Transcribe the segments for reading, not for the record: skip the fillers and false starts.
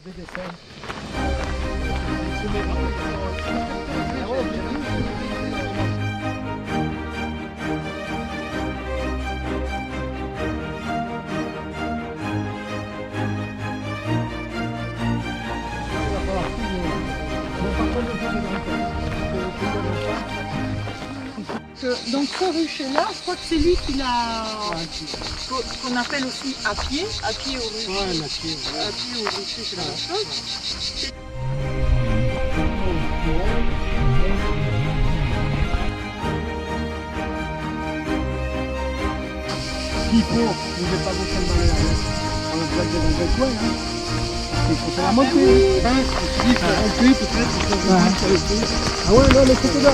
des dessins. Donc ce rucher-là, je crois que c'est lui qui l'a, qu'on appelle aussi à pied au rucher. Ouais, À pied au rucher, c'est la même chose. S'il faut, vous n'êtes pas besoin dans le bloc dans le coin. Hein. Il faut faire la montée. Hein, je dis, faire monter peut-être. Ah ouais, non, mais c'était là.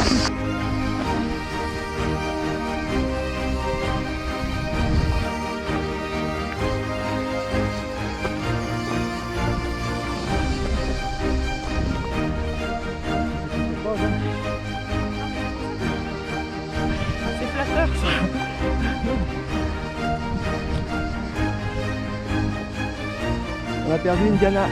C'est flatteur ça. On a perdu une Diana.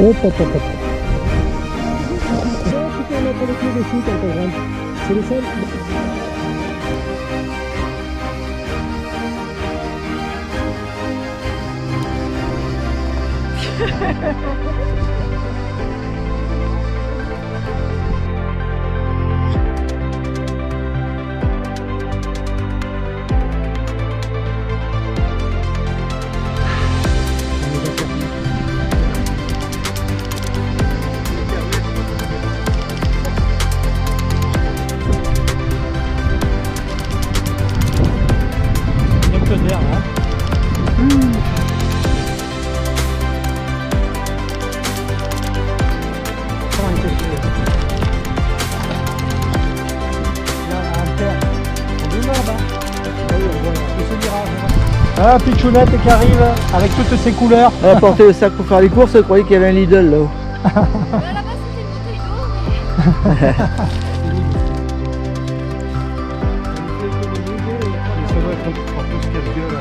Hop, hop, hop, hop. Tu peux mettre les pieds dessus quand tu rentres. C'est le seul. Ah, Pichounette qui arrive avec toutes ses couleurs. Elle a porté le sac pour faire les courses, elle croyait qu'il y avait un Lidl là-haut. Là-bas, c'était une bouteille d'eau. Ça doit être encore plus quelques là.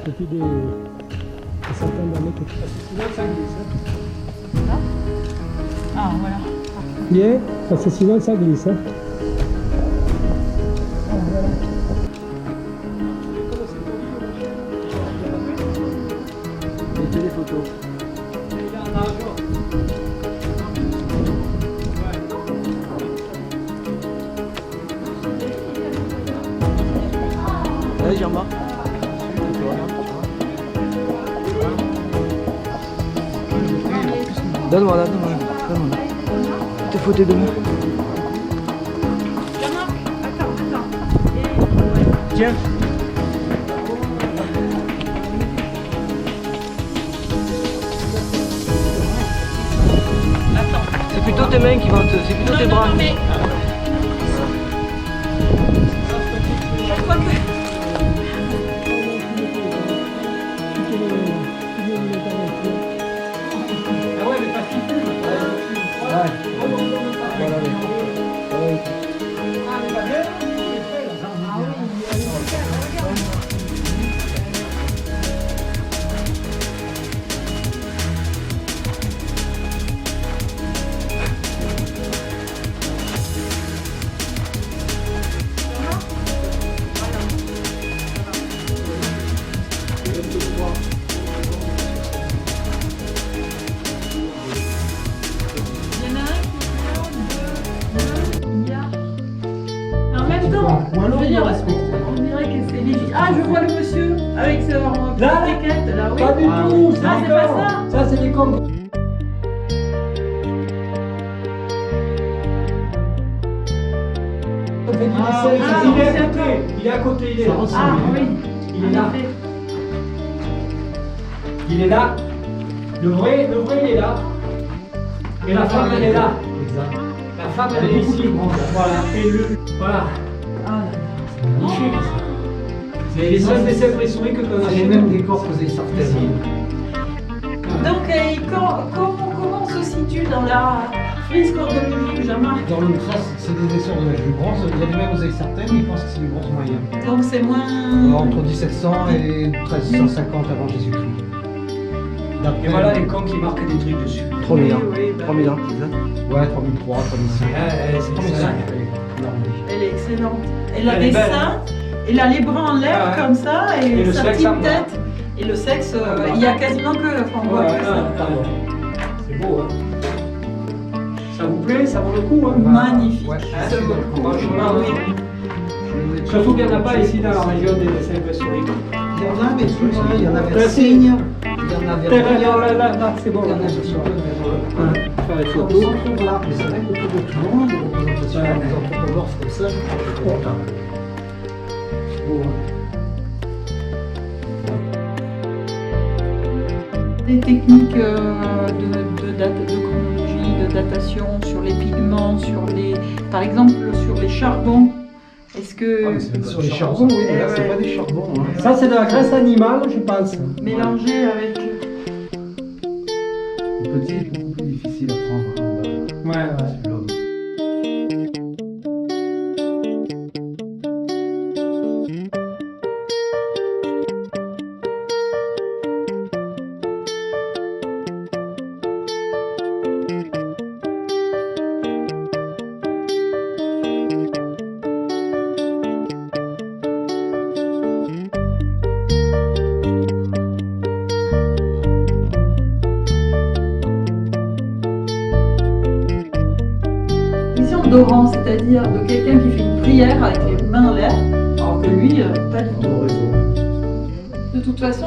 Depuis des centaines d'années que tu passes. Ça glisse. Hein. Ah voilà. Yeah, parce que sinon ça glisse. Hein. Mettez les photos. Allez, Jean-Marc. Donne-moi là, donne-moi là. Tes photos de moi. Tiens. C'est plutôt tes mains qui vont te... C'est plutôt tes bras. Non, mais... pourtant, Ou alors je veux il dire, le respecte. on dirait que c'est légitime. Ah, je vois le monsieur avec sa Là, étiquette là, oui. Pas du tout, Ah, c'est pas ça. Ça, c'est des cordes. Il est à côté, il est là. Ah oui, Il est là. en effet. Il est là. Le vrai, il est là. Et la femme, elle est là. La femme, elle est ici. Voilà. Et voilà. Ah, C'est magnifique. C'est les seuls dessins préhistoriques qu'on a. C'est même des corps posés certaines. donc, comment on se situe dans la frise chronologique, Jean-Marc? Dans le ça, c'est des dessins de l'âge du bronze. Il y a des mêmes oseilles certaines, mais ils pensent que c'est du bronze moyen. Donc c'est moins... Entre 1700 et 1350 avant Jésus-Christ. Et voilà les cons qui marquent des trucs dessus. 3000 ans. Oui, bah, 3000 ans, c'est ça? Ouais, 3003, 3006. C'est ça. elle est excellente. Elle a Elle est des belle. seins, elle a les bras en l'air Ah ouais. comme ça, Et et, le sa sexe, petite ça me va. tête. Et le sexe, il y a quasiment que on voit que ça. C'est beau, hein. Ça vous plaît? Ça vaut le coup, hein? Magnifique. Ouais. Ça vaut le coup. Franchement, oui. Surtout qu'il n'y en a pas ici dans la région des dessins préhistoriques. Il y en a, mais plus, il y en a vers Là, Signe, il y en a vers Là, c'est bon. il y en a Là, un ce petit soir. peu vers Faire les on photos. s'en trouve là, mais c'est vrai qu'autour de Toulon, des représentations Ouais. des anthropomorphes comme ça, je trouve que c'est content. Beau, hein. Des techniques de chronologie, de datation sur les pigments, par exemple sur les charbons. Est-ce que Sur les charbons, oui, mais là, c'est ouais. pas des charbons. Hein. Ça, c'est de la graisse animale, je pense. mélangé avec... Le petit est beaucoup plus difficile à prendre. Ouais, ouais. L'homme. D'orant, c'est-à-dire de quelqu'un qui fait une prière avec les mains en l'air, alors que lui, pas du tout. De toute façon,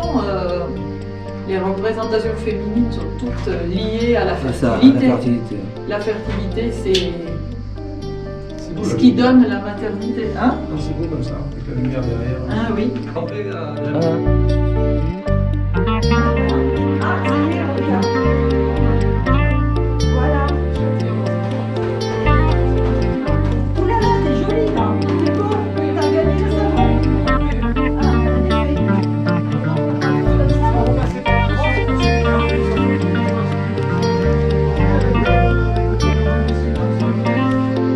les représentations féminines sont toutes liées à la fertilité. La fertilité, c'est beau, ce le qui livre. donne la maternité. Hein? Non, c'est beau comme ça, avec la lumière derrière. Ah oui. Ah, ça y est, regarde. Voilà. Ouh là là, t'es jolie là. T'es beau. T'as gagné le savon. Ah, en effet.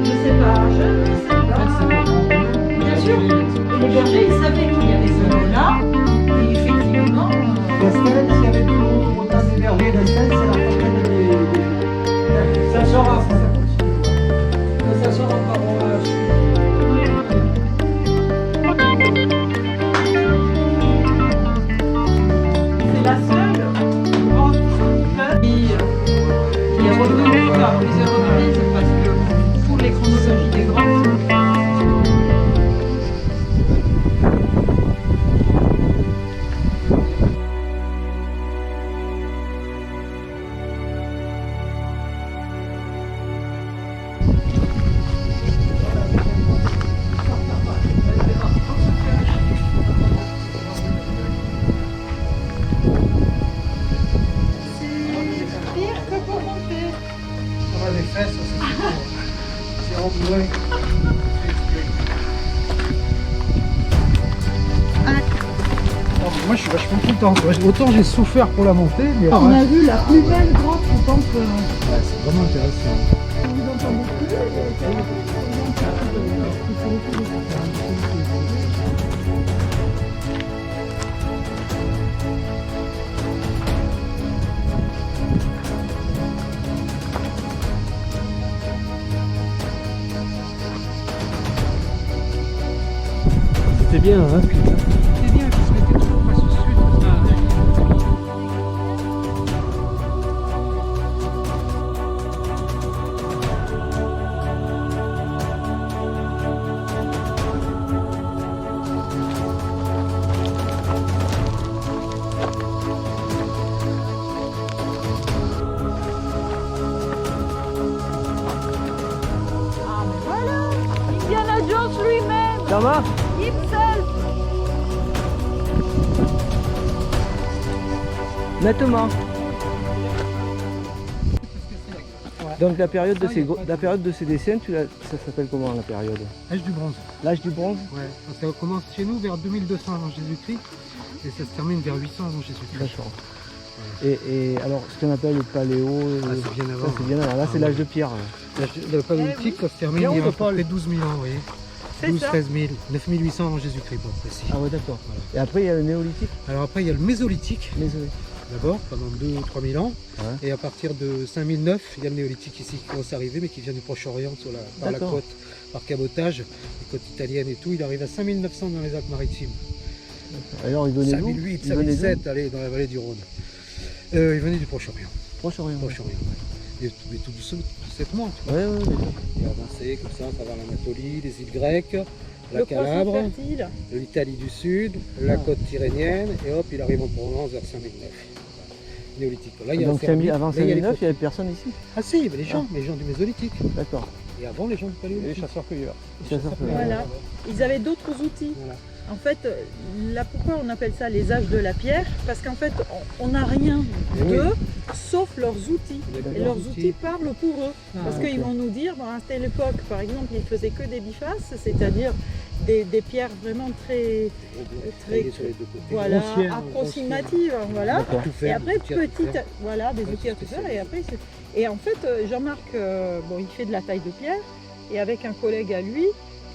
Je sais pas. Bien sûr. Les bergers, ils savaient qu'il y avait ce mot-là. Et effectivement. Gastel, s'il y avait tout le monde au tas des vergers d'Astel, c'est la fontaine des... Ça sort à ça continue. Ça sort en parole. C'est la seule grande fleuve qui est revenue à plusieurs reprises parce que pour les chronologies des grandes. Pire que pour monter. Ça va les fesses, c'est rembourré. Moi je suis vachement content. Autant j'ai souffert pour la montée, mais On a vu la plus belle grotte, je pense. c'est vraiment intéressant. C'était bien, hein? C'est bien qu'ils se mettaient toujours face au sud. Ça marche? Gipsel. Nettement. Donc la période de ces dessins, ça s'appelle comment la période? L'âge du bronze. L'âge du bronze? Ouais. Ça commence chez nous vers 2200 avant Jésus-Christ et ça se termine vers 800 avant Jésus-Christ. D'accord. Et alors ce qu'on appelle le paléo, c'est bien avant. ça, c'est bien avant. Là c'est l'âge de pierre. Le paléolithique, ça se termine il y a à peu près 12 000 ans, vous voyez. C'est 12 ça. 13 000, 9800 avant Jésus-Christ pour être précis. Ah ouais, d'accord. Et après il y a le néolithique. Alors après il y a le mésolithique Désolé. d'abord pendant 2 ou 3 000 ans. Ouais. Et à partir de 5009, il y a le néolithique ici qui commence à arriver mais qui vient du Proche-Orient par la D'accord. côte, par cabotage, les côtes italiennes et tout. Il arrive à 5900 dans les Alpes-Maritimes. Alors il venait d'où? 5008, Il venait d'où? 5007, allez, dans la vallée du Rhône. Il venait du Proche-Orient. Proche-Orient. Proche-Orient, ouais. Et tout doucement, tu vois. Ouais, ouais, d'accord. Il a avancé comme ça à travers l'Anatolie, les îles grecques, la Le croissant Calabre, fertile. l'Italie du Sud, la côte tyrrhénienne, et hop, il arrive en Provence vers 5009. Néolithique. Là, il y a Donc la Serbie, avant là, il y a les 5009, il n'y avait personne ici. Ah si, mais les gens du Mésolithique. D'accord. Et avant, les gens du Paléolithique. chasseurs-cueilleurs. Voilà. Ils avaient d'autres outils. Voilà. En fait, là pourquoi on appelle ça les âges de la pierre? Parce qu'en fait, on n'a rien Et oui. d'eux sauf leurs outils. D'accord. Et leurs outils parlent pour eux. Parce qu'ils ok. vont nous dire, bon, à telle époque, par exemple, ils faisaient que des bifaces, c'est-à-dire des pierres vraiment très Taillé sur les deux côtés. voilà, Grossières, approximatives. Voilà. D'accord. Tout Et faire, après, des outils à tout petite, faire. voilà, des Ouais, outils à c'est tout faire. Et spécial. après, et en fait, Jean-Marc, bon, il fait de la taille de pierre. Et avec un collègue à lui,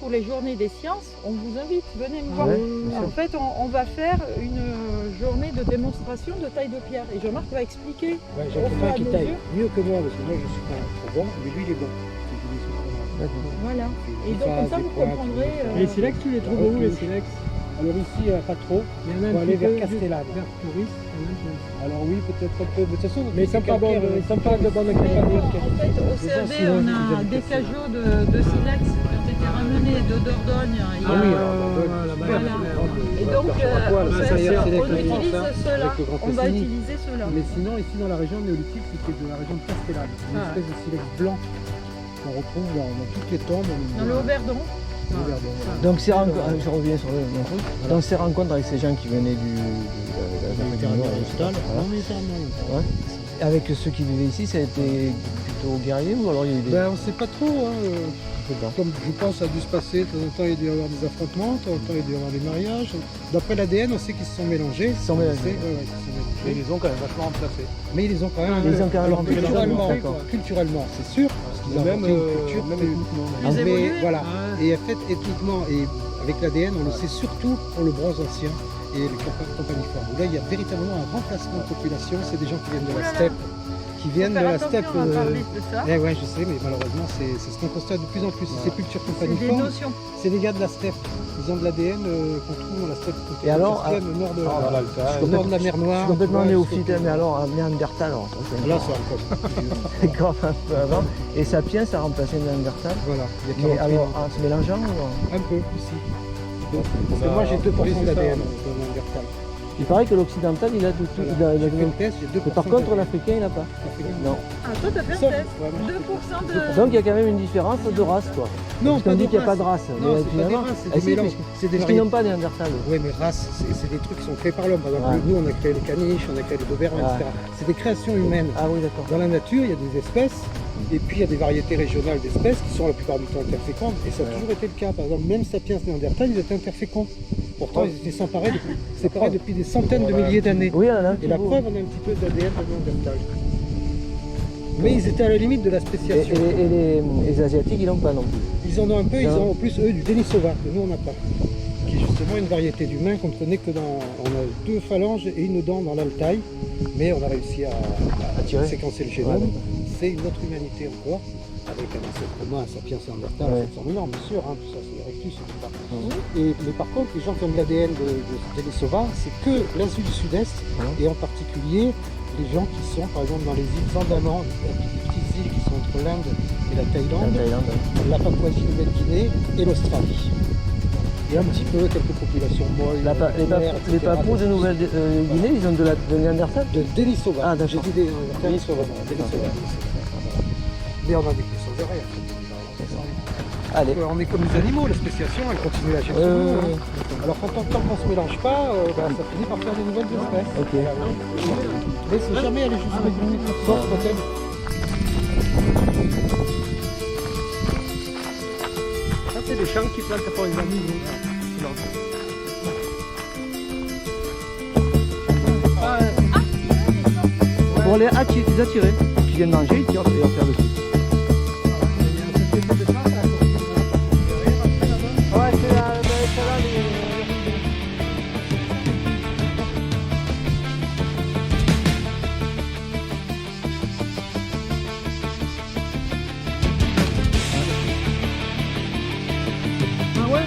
pour les journées des sciences, on vous invite, venez me voir. Ouais, bien sûr. En fait, on va faire une journée de démonstration de taille de pierre. Et Jean-Marc va expliquer. Ouais, j'ai Au un fur et à copain qui mesure. taille mieux que moi, parce que moi je suis pas trop bon, mais lui il est bon. D'accord. Voilà. Et Il donc, comme ça, des vous pointes, comprendrez. des- Les silex, tu les trouves où les silex? Alors ici, pas trop. Il y en a Faut un aller petit vers peu Castellane. vers Touris, il y en a un peu. Alors oui, peut-être un peu. Mais de toute façon, Mais ils sont pas bons, ils sont pas de bonne En qualité. fait, au CAB, on a des cajots de silex qui ont été ramenés de Dordogne. Il y a- Ah oui, Voilà. Et donc, ça, ça y est, c'est les on clés de utilise France, hein, cela. avec le Grand On va Pressigny. utiliser cela. Mais sinon, ici dans la région néolithique, c'était de la région de Castellane. Une Ah. espèce de silex blanc qu'on retrouve dans toutes les tombes. Dans le Haut-Verdon. Donc ces rencontres, je reviens sur mon truc. Donc ces rencontres avec ces gens qui venaient d'Afrique du Nord, etc. Voilà. Ouais. Avec ceux qui vivaient ici, ça a été plutôt guerrier ou alors il y a eu des... Ben, on ne sait pas trop. Hein. Je sais pas. Comme je pense, ça a dû se passer. De temps en temps, il y a dû y avoir des affrontements. De temps en temps, il y a dû y avoir des mariages. D'après l'ADN, on sait qu'ils se sont mélangés. Ils se sont mélangés. On sait, ouais, ils se sont mélangés. Mais ils les ont quand même vachement remplacés. Mais ils les ont quand même. Ils les ont quand même alors, remplacés. culturellement, D'accord. culturellement, c'est sûr. Parce qu'ils ont Même, inventé une culture. même ethniquement. Plus Mais évolué. voilà. Ouais. Et en fait, ethniquement et avec l'ADN, on le sait surtout pour le bronze ancien et les compagniformes. Où là, il y a véritablement un remplacement de population. C'est des gens qui viennent de la Oulala. steppe. Qui viennent de Faire la attention, steppe. on va parler de ça. Ouais, je sais, mais malheureusement, c'est ce qu'on constate de plus en plus. Ces sépultures C'est des compagniformes, notions. c'est des gars de la steppe. Ils ont de l'ADN qu'on trouve dans la steppe. Et alors, au nord de, Ah, voilà, le cas. au nord de la mer Je Noire. suis complètement Ouais, néophyte, c'est- mais alors Néandertal, alors ça c'est Là, encore- c'est encore. c'est encore un peu avant. Et Sapiens, ça a remplacé Néandertal. Voilà, il y a Mais 48 alors, ans. en se mélangeant ou... Un peu aussi. Parce que moi, j'ai 2% d'ADN de Néandertal. Il paraît que l'occidental, il a tout. Il a J'ai fait le test, j'ai 2%. Mais par contre, l'africain, il n'a pas. Non. Ah, toi, t'as fait Sauf- un test. ouais, moi, j'ai fait 2% de. Donc il y a quand même une différence de race, quoi. Non, Parce qu'on dit qu'il n'y a pas de race. Non, mais c'est pas des finalement- races, c'est Ah, des si, mélanges. parce C'est des Parce qu'ils n'ont variétés. pas Néandertal. eux. Oui, mais race, c'est des trucs qui sont créés par l'homme. Par exemple, Ouais. nous, on a créé les caniches, on a créé les dobermans, Ouais. etc. C'est des créations humaines. Ah oui, d'accord. Dans la nature, il y a des espèces, et puis il y a des variétés régionales d'espèces qui sont la plupart du temps interfécondes. Et ça a toujours été le cas. Par exemple, même Sapiens Néandertal, ils étaient interféconds. Pourtant, ils étaient séparés depuis des centaines de milliers d'années. Oui, il y en a un Et petit la bout. preuve, on a un petit peu d'ADN de Néandertal. Mais ils étaient à la limite de la Et spéciation. les Asiatiques, ils n'ont pas non plus. Ils en ont un peu, ils Non. ont en plus, eux, du Denisova, que nous, on n'a pas. Qui est justement une variété d'humains qu'on ne connaît que dans. On a 2 phalanges et une dent dans l'Altaï, mais on a réussi à tirer. séquencer le Ouais, génome. d'accord. C'est une autre humanité encore, avec un ancêtre commun, un sapiens Néandertal, Ouais. 700 000 ans, bien sûr, hein, tout ça, c'est Erectus et tout ça. Mais par contre, les gens qui ont de l'ADN de Denisova, c'est que l'Asie du Sud-Est, Ouais. et en particulier les gens qui sont, par exemple, dans les îles Andaman, les petites îles qui sont entre l'Inde et la En Thaïlande, Thaïlande. la Papouasie-Nouvelle-Guinée et l'Australie. Et un petit peu quelques populations molles. Les Papous de Nouvelle-Guinée, ils ont de Néandertal. De Denisova. Ah, d'accord. J'ai dit Denisova. Mais on a des questions de rien. Allez. On est comme les animaux, la spéciation, elle continue à chercher. Alors quand tant qu'on se mélange pas, ça finit par faire des nouvelles espèces. Ok. Mais c'est jamais aller jusqu'au bout, sauf peut-être. Ça c'est des champs qui plantent pour les animaux. Pour les attirer, qui viennent manger, ils tirent et on faire dessus. Ouais, c'est là, Ah ouais.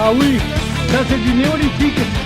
Ah oui, ça c'est du néolithique.